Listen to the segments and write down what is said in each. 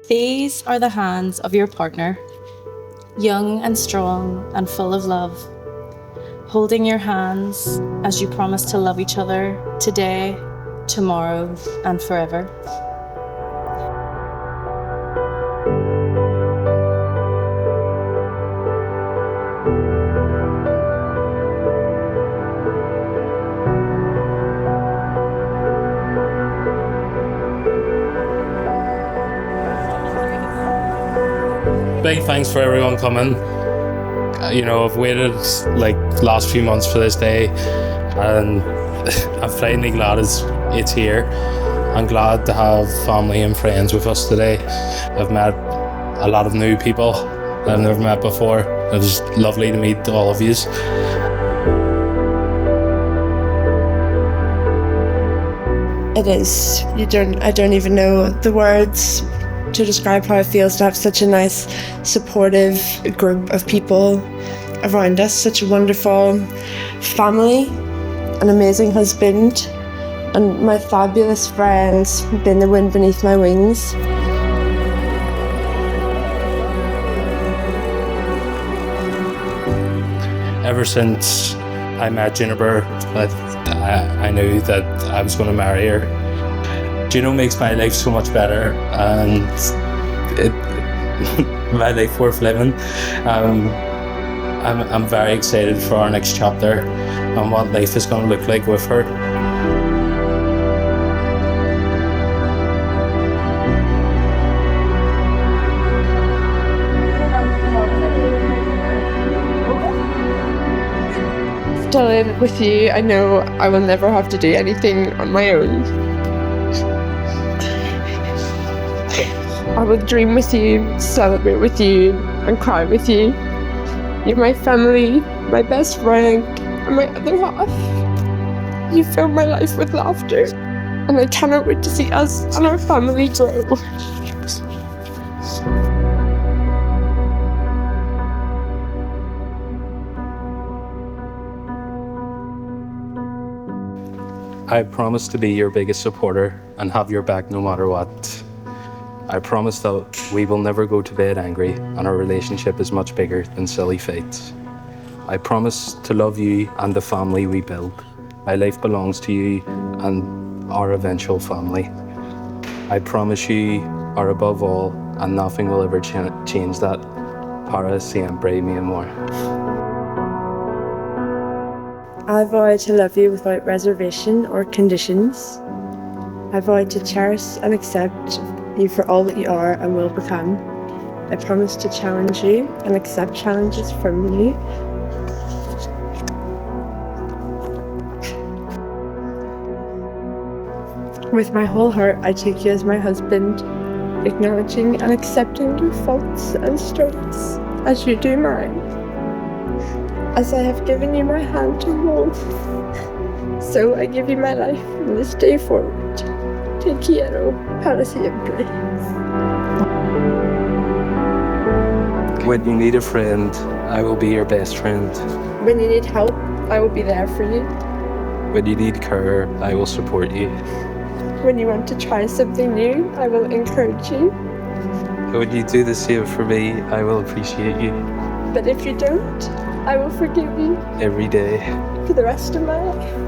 These are the hands of your partner, young and strong and full of love, holding your hands as you promise to love each other today, tomorrow, and forever. Big thanks for everyone coming. I've waited like the last few months for this day, and I'm finally glad it's here. I'm glad to have family and friends with us today. I've met a lot of new people that I've never met before. It was lovely to meet all of you. It is. I don't even know the words to describe how it feels to have such a nice, supportive group of people around us, such a wonderful family, an amazing husband, and my fabulous friends who've been the wind beneath my wings. Ever since I met Juniper, I knew that I was going to marry her. Juno makes my life so much better, and my life worth living. I'm very excited for our next chapter and what life is going to look like with her. Dylan, with you, I know I will never have to do anything on my own. I will dream with you, celebrate with you, and cry with you. You're my family, my best friend, and my other half. You fill my life with laughter, and I cannot wait to see us and our family grow. I promise to be your biggest supporter and have your back no matter what. I promise that we will never go to bed angry and our relationship is much bigger than silly fights. I promise to love you and the family we build. My life belongs to you and our eventual family. I promise you are above all and nothing will ever change that. Para siempre, mi amor. I vow to love you without reservation or conditions. I vow to cherish and accept you for all that you are and will become. I promise to challenge you and accept challenges from you. With my whole heart, I take you as my husband, acknowledging and accepting your faults and strengths as you do mine. As I have given you my hand to hold, so I give you my life from this day forward. Te quiero para siempre. When you need a friend, I will be your best friend. When you need help, I will be there for you. When you need care, I will support you. When you want to try something new, I will encourage you. When you do the same for me, I will appreciate you. But if you don't, I will forgive you. Every day. For the rest of my life.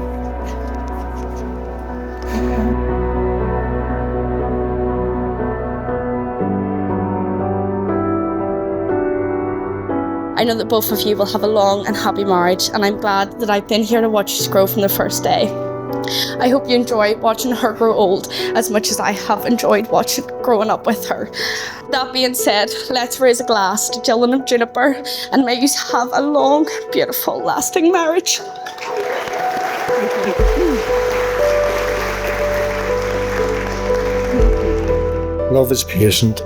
I know that both of you will have a long and happy marriage, and I'm glad that I've been here to watch you grow from the first day. I hope you enjoy watching her grow old as much as I have enjoyed watching growing up with her. That being said, let's raise a glass to Dylan and Juniper, and may you have a long, beautiful, lasting marriage. Love is patient,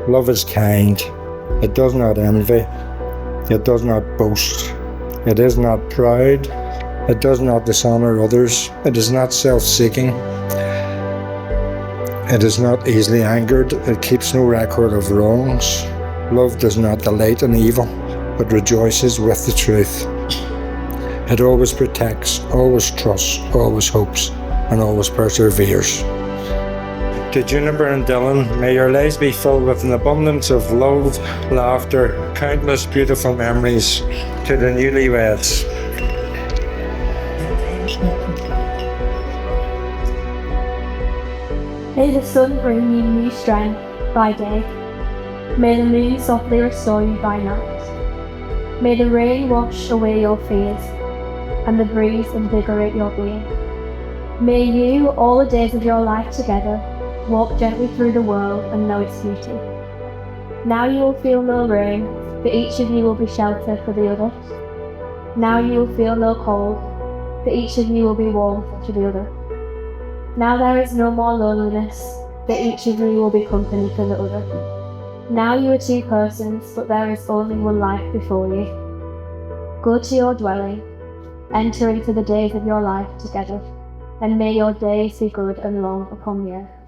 love is kind, it does not envy, it does not boast, it is not proud, it does not dishonour others, it is not self-seeking, it is not easily angered, it keeps no record of wrongs. Love does not delight in evil, but rejoices with the truth. It always protects, always trusts, always hopes, and always perseveres. To Juniper and Dylan, may your lives be filled with an abundance of love, laughter, countless beautiful memories. To the newlyweds. May the sun bring you new strength by day. May the moon softly restore you by night. May the rain wash away your fears, and the breeze invigorate your being. May you, all the days of your life together, walk gently through the world and know its beauty. Now you will feel no rain, but each of you will be shelter for the other. Now you will feel no cold, but each of you will be warm to the other. Now there is no more loneliness, but each of you will be company for the other. Now you are two persons, but there is only one life before you. Go to your dwelling, enter into the days of your life together, and may your days be good and long upon the earth.